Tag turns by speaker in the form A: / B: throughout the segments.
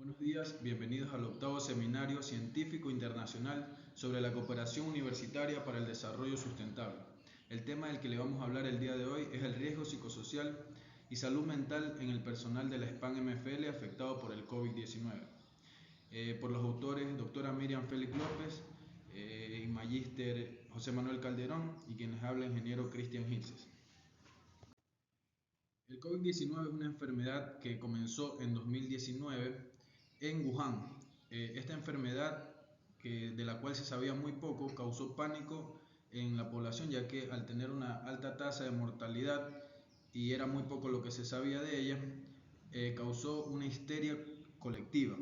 A: Buenos días, bienvenidos al octavo Seminario Científico Internacional sobre la Cooperación Universitaria para el Desarrollo Sustentable. El tema del que le vamos a hablar el día de hoy es el riesgo psicosocial y salud mental en el personal de la SPAN-MFL afectado por el COVID-19. Por los autores doctora Miriam Félix López y magíster José Manuel Calderón y quienes habla ingeniero Cristian Hilses. El COVID-19 es una enfermedad que comenzó en 2019 en Wuhan. Esta enfermedad, de la cual se sabía muy poco, causó pánico en la población, ya que al tener una alta tasa de mortalidad y era muy poco lo que se sabía de ella, causó una histeria colectiva.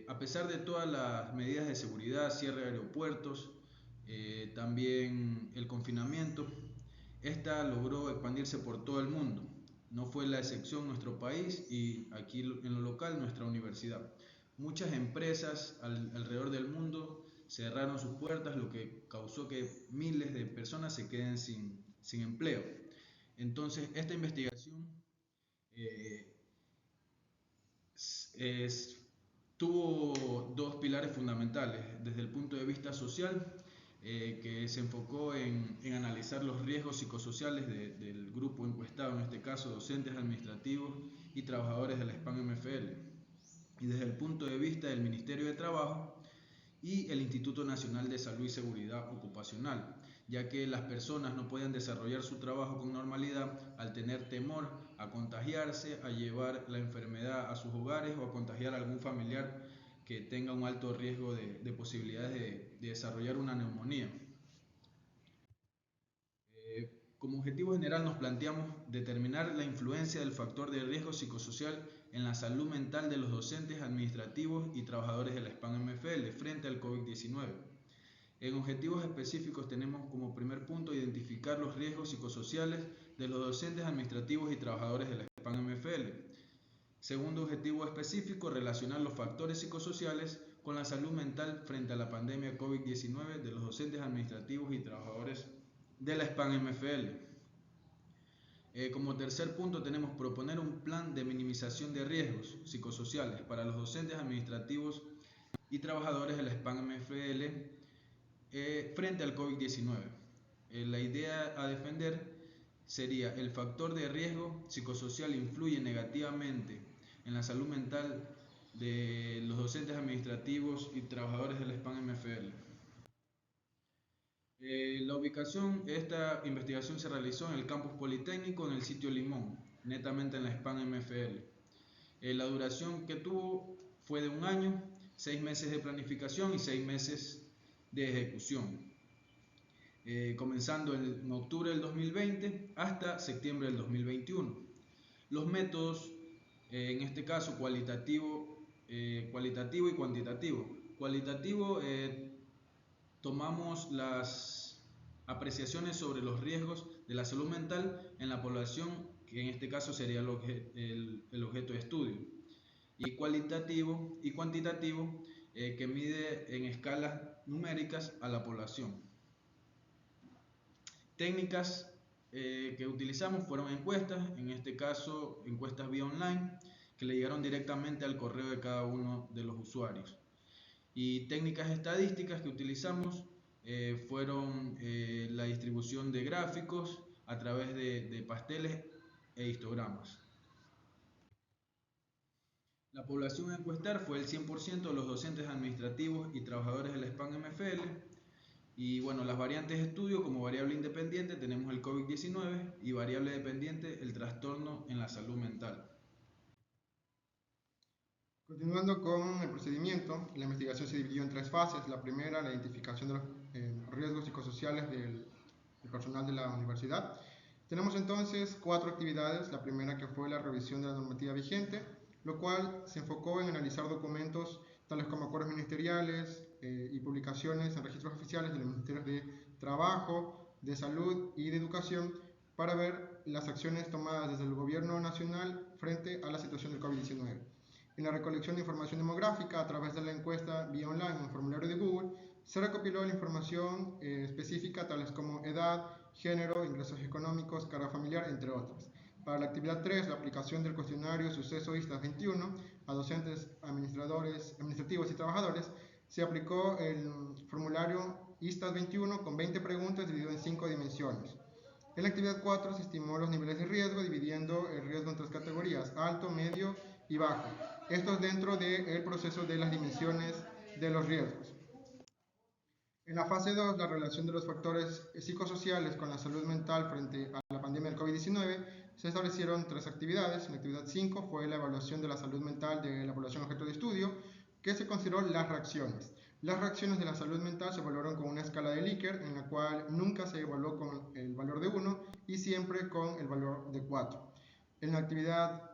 A: A pesar de todas las medidas de seguridad, cierre de aeropuertos, también el confinamiento, esta logró expandirse por todo el mundo. No fue la excepción nuestro país y aquí en lo local nuestra universidad. Muchas empresas alrededor del mundo cerraron sus puertas, lo que causó que miles de personas se queden sin empleo. Entonces, esta investigación eh, tuvo dos pilares fundamentales. Desde el punto de vista social, que se enfocó en analizar los riesgos psicosociales del grupo encuestado, en este caso docentes administrativos y trabajadores de la SPAN-MFL. Y desde el punto de vista del Ministerio de Trabajo y el Instituto Nacional de Salud y Seguridad Ocupacional, ya que las personas no pueden desarrollar su trabajo con normalidad al tener temor a contagiarse, a llevar la enfermedad a sus hogares o a contagiar a algún familiar que tenga un alto riesgo de posibilidades de desarrollar una neumonía. Como objetivo general nos planteamos determinar la influencia del factor de riesgo psicosocial en la salud mental de los docentes administrativos y trabajadores de la SPAN-MFL frente al COVID-19. En objetivos específicos tenemos como primer punto identificar los riesgos psicosociales de los docentes administrativos y trabajadores de la SPAN-MFL. Segundo objetivo específico, relacionar los factores psicosociales con la salud mental frente a la pandemia COVID-19 de los docentes administrativos y trabajadores de la SPAN-MFL. Como tercer punto tenemos proponer un plan de minimización de riesgos psicosociales para los docentes administrativos y trabajadores de la SPAN-MFL frente al COVID-19. La idea a defender sería: el factor de riesgo psicosocial influye negativamente en la salud mental de los docentes administrativos y trabajadores de la SPAN-MFL. La ubicación, esta investigación se realizó en el campus Politécnico en el sitio Limón, netamente en la SPAN-MFL. La duración que tuvo fue de 1 año, 6 meses de planificación y 6 meses de ejecución, comenzando en octubre del 2020 hasta septiembre del 2021. Los métodos, en este caso cualitativo y cuantitativo. Cualitativo, tomamos las apreciaciones sobre los riesgos de la salud mental en la población, que en este caso sería el objeto de estudio. Y cualitativo y cuantitativo, que mide en escalas numéricas a la población. Técnicas que utilizamos fueron encuestas, en este caso encuestas vía online, que le llegaron directamente al correo de cada uno de los usuarios. Y técnicas estadísticas que utilizamos fueron la distribución de gráficos a través de pasteles e histogramas. La población a encuestar fue el 100% de los docentes administrativos y trabajadores de la SPAN-MFL. Y bueno, las variantes de estudio: como variable independiente tenemos el COVID-19 y variable dependiente el trastorno en la salud mental.
B: Continuando con el procedimiento, la investigación se dividió en 3 fases. La primera, la identificación de los riesgos psicosociales del personal de la universidad. Tenemos entonces 4 actividades. La primera, que fue la revisión de la normativa vigente, lo cual se enfocó en analizar documentos tales como acuerdos ministeriales y publicaciones en registros oficiales de los ministerios de Trabajo, de Salud y de Educación, para ver las acciones tomadas desde el gobierno nacional frente a la situación del COVID-19. En la recolección de información demográfica a través de la encuesta vía online en el formulario de Google, se recopiló la información específica tales como edad, género, ingresos económicos, carga familiar, entre otras. Para la actividad 3, la aplicación del cuestionario Suceso ISTAS 21 a docentes, administrativos y trabajadores, se aplicó el formulario ISTAS 21 con 20 preguntas dividido en 5 dimensiones. En la actividad 4 se estimó los niveles de riesgo dividiendo el riesgo en 3 categorías: alto, medio y bajo. Esto es dentro del proceso de las dimensiones de los riesgos. En la fase 2, la relación de los factores psicosociales con la salud mental frente a la pandemia del COVID-19, se establecieron 3 actividades. En la actividad 5 fue la evaluación de la salud mental de la población objeto de estudio, que se consideró las reacciones. Las reacciones de la salud mental se evaluaron con una escala de Likert, en la cual nunca se evaluó con el valor de 1 y siempre con el valor de 4. En la actividad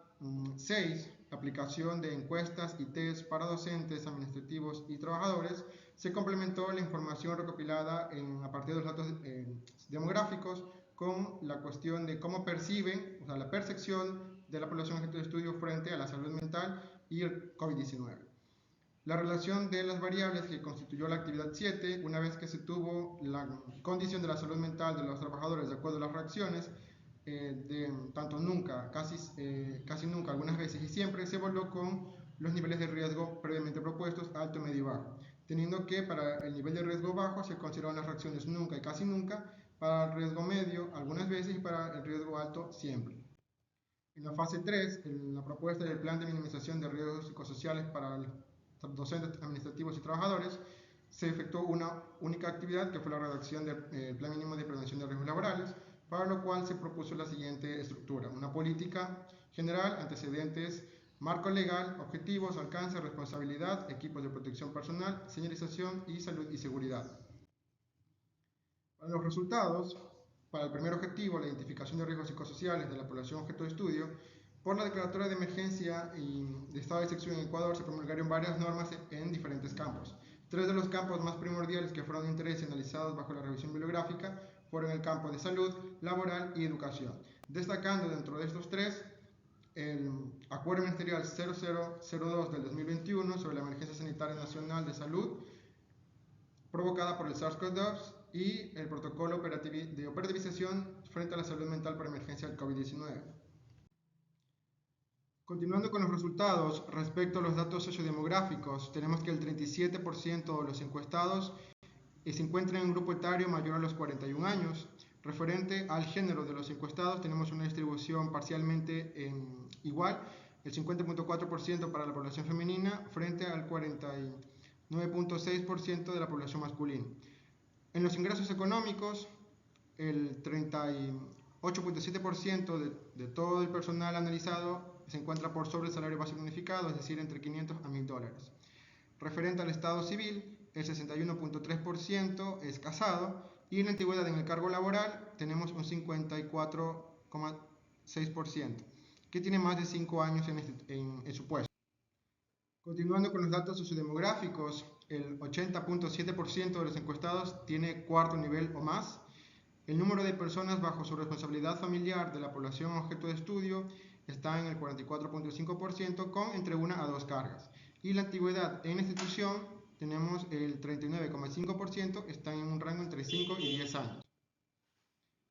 B: 6, aplicación de encuestas y test para docentes, administrativos y trabajadores, se complementó la información recopilada a partir de los datos demográficos con la cuestión de cómo perciben, o sea, la percepción de la población objeto de estudio frente a la salud mental y el COVID-19. La relación de las variables que constituyó la actividad 7, una vez que se tuvo la condición de la salud mental de los trabajadores de acuerdo a las reacciones, tanto nunca, casi nunca, algunas veces y siempre, se evaluó con los niveles de riesgo previamente propuestos, alto, medio y bajo, teniendo que para el nivel de riesgo bajo se consideraron las reacciones nunca y casi nunca, para el riesgo medio algunas veces y para el riesgo alto siempre. En la fase 3, en la propuesta del plan de minimización de riesgos psicosociales para los docentes, administrativos y trabajadores, se efectuó una única actividad, que fue la redacción del plan mínimo de prevención de riesgos laborales, para lo cual se propuso la siguiente estructura: una política general, antecedentes, marco legal, objetivos, alcance, responsabilidad, equipos de protección personal, señalización y salud y seguridad. Para los resultados, para el primer objetivo, la identificación de riesgos psicosociales de la población objeto de estudio, por la declaratoria de emergencia y de estado de excepción en Ecuador se promulgaron varias normas en diferentes campos. 3 de los campos más primordiales que fueron de interés y analizados bajo la revisión bibliográfica fueron el campo de salud, laboral y educación, destacando dentro de estos 3 el Acuerdo Ministerial 0002 del 2021 sobre la emergencia sanitaria nacional de salud provocada por el SARS-CoV-2 y el protocolo de operativización frente a la salud mental por emergencia del COVID-19. Continuando con los resultados, respecto a los datos sociodemográficos, tenemos que el 37% de los encuestados se encuentra en un grupo etario mayor a los 41 años. Referente al género de los encuestados, tenemos una distribución parcialmente igual, el 50.4% para la población femenina frente al 49.6% de la población masculina. En los ingresos económicos, el 38.7% de todo el personal analizado se encuentra por sobre el salario básico unificado, es decir, entre 500 a $1.000. Referente al estado civil, el 61.3% es casado, y en la antigüedad en el cargo laboral tenemos un 54.6%, que tiene más de 5 años en su puesto. Continuando con los datos sociodemográficos, el 80.7% de los encuestados tiene cuarto nivel o más. El número de personas bajo su responsabilidad familiar de la población objeto de estudio está en el 44.5% con entre 1 a 2 cargas. Y la antigüedad en la institución tenemos el 39.5%, está en un rango entre 5 y 10 años.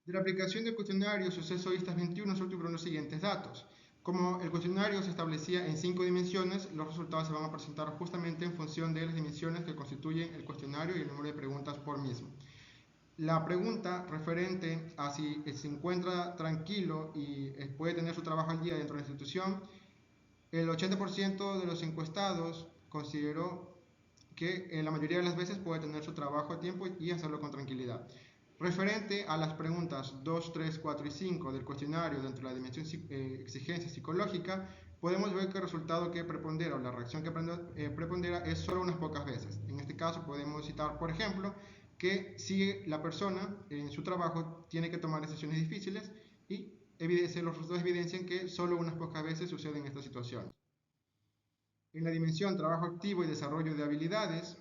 B: De la aplicación del cuestionario Suceso ISTAS 21 se obtuvieron los siguientes datos. Como el cuestionario se establecía en 5 dimensiones, los resultados se van a presentar justamente en función de las dimensiones que constituyen el cuestionario y el número de preguntas por mismo. La pregunta referente a si se encuentra tranquilo y puede tener su trabajo al día dentro de la institución, el 80% de los encuestados consideró que en la mayoría de las veces puede tener su trabajo a tiempo y hacerlo con tranquilidad. Referente a las preguntas 2, 3, 4 y 5 del cuestionario dentro de la dimensión exigencia psicológica, podemos ver que el resultado que prepondera o la reacción que prepondera es solo unas pocas veces. En este caso podemos citar, por ejemplo, que si la persona en su trabajo tiene que tomar decisiones difíciles y los resultados evidencian que solo unas pocas veces suceden estas situaciones. En la dimensión trabajo activo y desarrollo de habilidades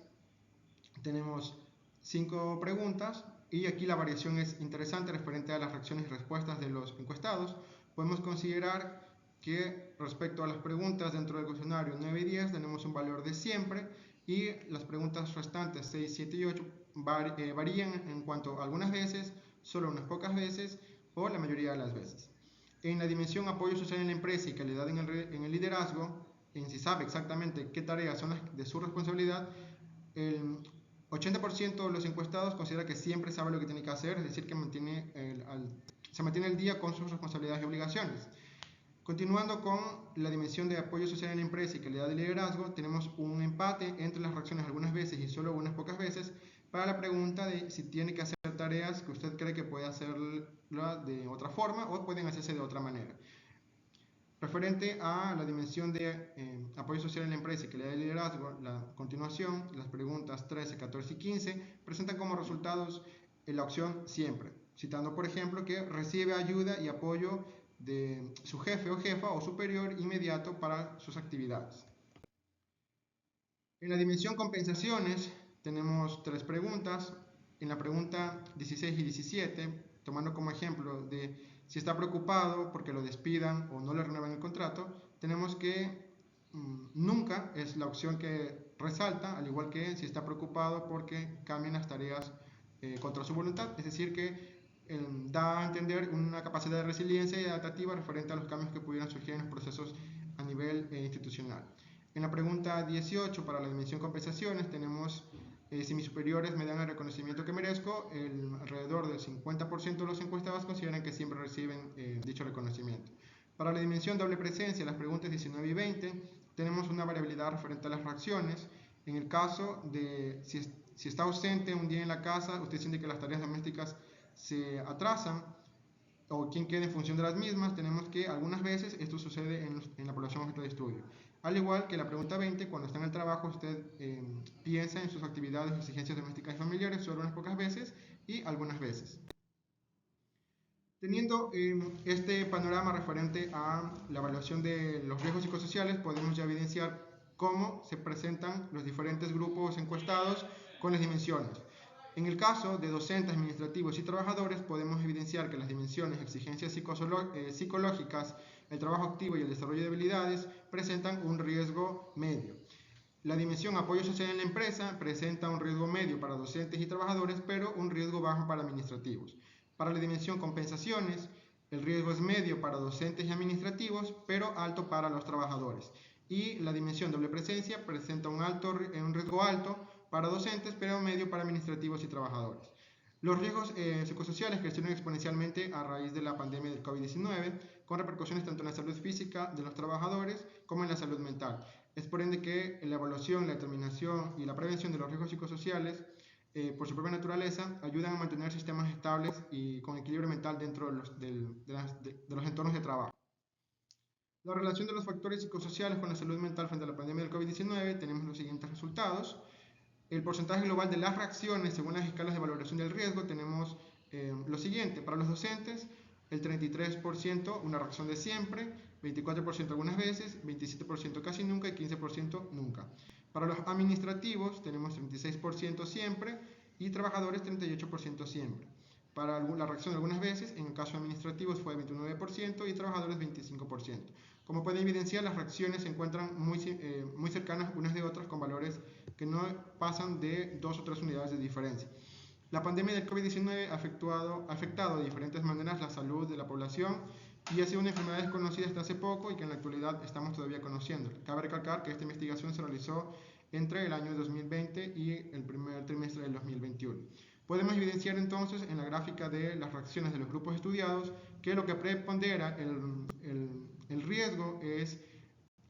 B: tenemos 5 preguntas y aquí la variación es interesante referente a las reacciones y respuestas de los encuestados. Podemos considerar que respecto a las preguntas dentro del cuestionario 9 y 10 tenemos un valor de siempre y las preguntas restantes 6, 7 y 8 varían en cuanto a algunas veces, solo unas pocas veces o la mayoría de las veces. En la dimensión apoyo social en la empresa y calidad en el liderazgo, en si sabe exactamente qué tareas son las de su responsabilidad, el 80% de los encuestados considera que siempre sabe lo que tiene que hacer, es decir, que se mantiene al día con sus responsabilidades y obligaciones. Continuando con la dimensión de apoyo social en la empresa y calidad de liderazgo, tenemos un empate entre las reacciones algunas veces y solo unas pocas veces para la pregunta de si tiene que hacer tareas que usted cree que puede hacerla de otra forma o pueden hacerse de otra manera. Referente a la dimensión de apoyo social en la empresa y calidad de liderazgo, la continuación, las preguntas 13, 14 y 15 presentan como resultados la opción siempre, citando por ejemplo que recibe ayuda y apoyo de su jefe o jefa o superior inmediato para sus actividades. En la dimensión compensaciones tenemos tres preguntas. En la pregunta 16 y 17, tomando como ejemplo de si está preocupado porque lo despidan o no le renuevan el contrato, tenemos que nunca es la opción que resalta, al igual que si está preocupado porque cambian las tareas contra su voluntad, es decir que da a entender una capacidad de resiliencia y adaptativa referente a los cambios que pudieran surgir en los procesos a nivel institucional. En la pregunta 18, para la dimensión compensaciones, tenemos si mis superiores me dan el reconocimiento que merezco. Alrededor del 50% de los encuestados consideran que siempre reciben dicho reconocimiento. Para la dimensión doble presencia, las preguntas 19 y 20, tenemos una variabilidad referente a las reacciones. En el caso de si está ausente un día en la casa, usted siente que las tareas domésticas se atrasan o quién queda en función de las mismas, tenemos que algunas veces esto sucede en la población objeto de estudio. Al igual que la pregunta 20, cuando está en el trabajo usted piensa en sus actividades, exigencias domésticas y familiares solo unas pocas veces y algunas veces. Teniendo este panorama referente a la evaluación de los riesgos psicosociales, podemos ya evidenciar cómo se presentan los diferentes grupos encuestados con las dimensiones. En el caso de docentes, administrativos y trabajadores, podemos evidenciar que las dimensiones, exigencias psicológicas, el trabajo activo y el desarrollo de habilidades presentan un riesgo medio. La dimensión apoyo social en la empresa presenta un riesgo medio para docentes y trabajadores, pero un riesgo bajo para administrativos. Para la dimensión compensaciones, el riesgo es medio para docentes y administrativos, pero alto para los trabajadores. Y la dimensión doble presencia presenta un riesgo alto para docentes, pero medio para administrativos y trabajadores. Los riesgos psicosociales crecieron exponencialmente a raíz de la pandemia del COVID-19, con repercusiones tanto en la salud física de los trabajadores como en la salud mental. Es por ende que la evaluación, la determinación y la prevención de los riesgos psicosociales, por su propia naturaleza, ayudan a mantener sistemas estables y con equilibrio mental dentro de los entornos de trabajo. La relación de los factores psicosociales con la salud mental frente a la pandemia del COVID-19, tenemos los siguientes resultados. El porcentaje global de las reacciones según las escalas de valoración del riesgo, tenemos lo siguiente. Para los docentes, el 33% una reacción de siempre, 24% algunas veces, 27% casi nunca y 15% nunca. Para los administrativos tenemos 36% siempre y trabajadores 38% siempre. Para la reacción algunas veces, en el caso de administrativos fue 29% y trabajadores 25%. Como pueden evidenciar, las reacciones se encuentran muy cercanas unas de otras con valores que no pasan de 2 o 3 unidades de diferencia. La pandemia del COVID-19 ha afectado de diferentes maneras la salud de la población y ha sido una enfermedad desconocida hasta hace poco y que en la actualidad estamos todavía conociendo. Cabe recalcar que esta investigación se realizó entre el año 2020 y el primer trimestre del 2021. Podemos evidenciar entonces en la gráfica de las reacciones de los grupos estudiados que lo que prepondera el riesgo es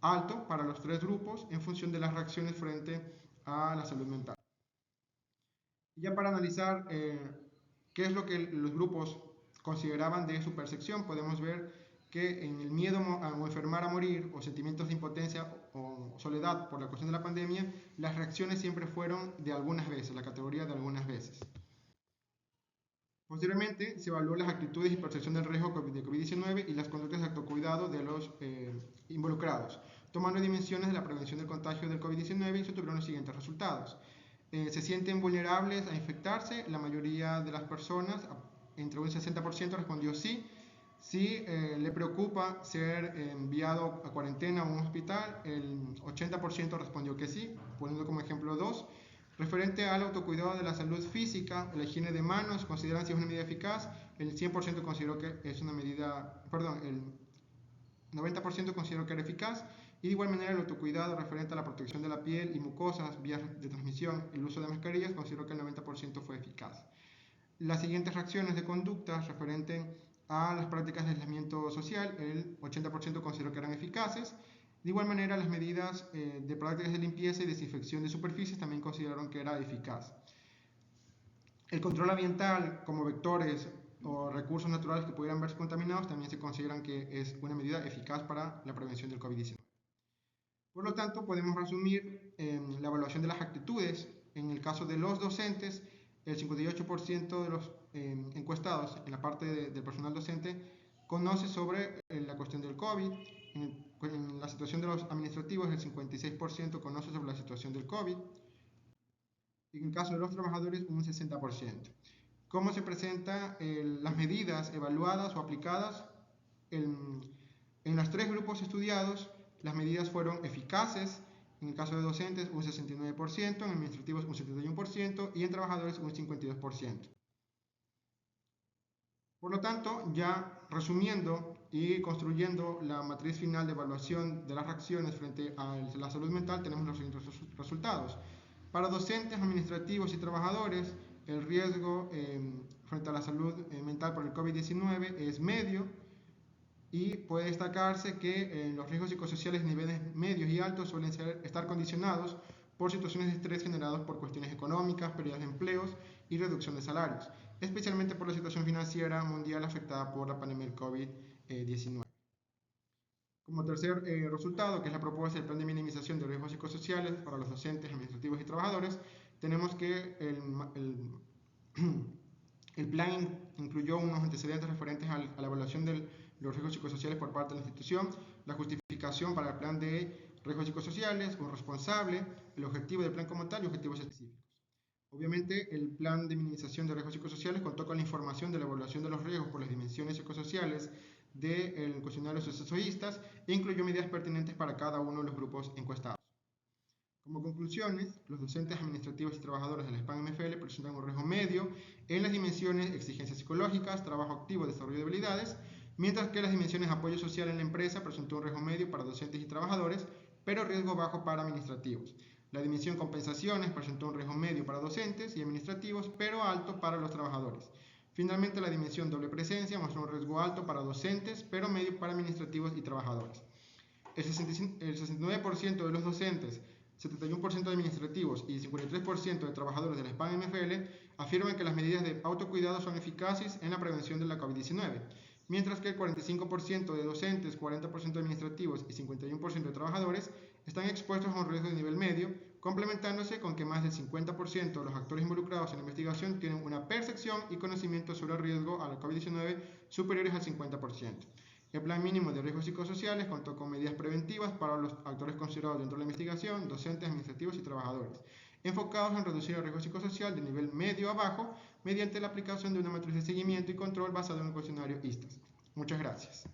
B: alto para los tres grupos en función de las reacciones frente a la salud mental. Ya para analizar qué es lo que los grupos consideraban de su percepción, podemos ver que en el miedo o enfermar a morir o sentimientos de impotencia o soledad por la cuestión de la pandemia, las reacciones siempre fueron de algunas veces, la categoría de algunas veces. Posteriormente se evaluó las actitudes y percepción del riesgo de COVID-19 y las conductas de autocuidado de los involucrados, tomando dimensiones de la prevención del contagio del COVID-19 y se obtuvieron los siguientes resultados. Se sienten vulnerables a infectarse, la mayoría de las personas, entre un 60% respondió sí. Si le preocupa ser enviado a cuarentena o a un hospital, el 80% respondió que sí, poniendo como ejemplo 2. Referente al autocuidado de la salud física, la higiene de manos, consideran si es una medida eficaz, el 100% consideró que es una medida, perdón, el 90% consideró que era eficaz, y de igual manera el autocuidado referente a la protección de la piel y mucosas, vías de transmisión, el uso de mascarillas, consideró que el 90% fue eficaz. Las siguientes reacciones de conducta referentes a las prácticas de aislamiento social, el 80% consideró que eran eficaces. De igual manera, las medidas de prácticas de limpieza y desinfección de superficies también consideraron que era eficaz. El control ambiental como vectores o recursos naturales que pudieran verse contaminados también se consideran que es una medida eficaz para la prevención del COVID-19. Por lo tanto, podemos resumir la evaluación de las actitudes. En el caso de los docentes, el 58% de los encuestados en la parte del personal docente conoce sobre la cuestión del COVID. En la situación de los administrativos, el 56% conoce sobre la situación del COVID. Y en el caso de los trabajadores, un 60%. ¿Cómo se presentan las medidas evaluadas o aplicadas? En los 3 grupos estudiados, las medidas fueron eficaces. En el caso de docentes, un 69%, en administrativos, un 71% y en trabajadores, un 52%. Por lo tanto, ya resumiendo y construyendo la matriz final de evaluación de las reacciones frente a la salud mental, tenemos los siguientes resultados. Para docentes, administrativos y trabajadores, el riesgo frente a la salud mental por el COVID-19 es medio, y puede destacarse que los riesgos psicosociales de niveles medios y altos suelen estar condicionados por situaciones de estrés generados por cuestiones económicas, pérdidas de empleos y reducción de salarios, especialmente por la situación financiera mundial afectada por la pandemia del COVID-19. Como tercer resultado, que es la propuesta del plan de minimización de riesgos psicosociales para los docentes, administrativos y trabajadores, tenemos que el plan incluyó unos antecedentes referentes a la evaluación de los riesgos psicosociales por parte de la institución, la justificación para el plan de riesgos psicosociales, un responsable, el objetivo del plan como tal y objetivos específicos. Obviamente, el plan de minimización de riesgos psicosociales contó con la información de la evaluación de los riesgos por las dimensiones psicosociales del cuestionario socioístas e incluyó medidas pertinentes para cada uno de los grupos encuestados. Como conclusiones, los docentes administrativos y trabajadores del SPAN-MFL presentan un riesgo medio en las dimensiones exigencias psicológicas, trabajo activo, desarrollo de habilidades, mientras que las dimensiones apoyo social en la empresa presentó un riesgo medio para docentes y trabajadores, pero riesgo bajo para administrativos. La dimensión compensaciones presentó un riesgo medio para docentes y administrativos, pero alto para los trabajadores. Finalmente, la dimensión doble presencia mostró un riesgo alto para docentes, pero medio para administrativos y trabajadores. El 69% de los docentes, 71% de administrativos y 53% de trabajadores del SPAN-MFL afirman que las medidas de autocuidado son eficaces en la prevención de la COVID-19, mientras que el 45% de docentes, 40% de administrativos y 51% de trabajadores están expuestos a un riesgo de nivel medio, complementándose con que más del 50% de los actores involucrados en la investigación tienen una percepción y conocimiento sobre el riesgo a la COVID-19 superiores al 50%. El plan mínimo de riesgos psicosociales contó con medidas preventivas para los actores considerados dentro de la investigación, docentes, administrativos y trabajadores, enfocados en reducir el riesgo psicosocial de nivel medio a bajo mediante la aplicación de una matriz de seguimiento y control basada en un cuestionario ISTAS. Muchas gracias.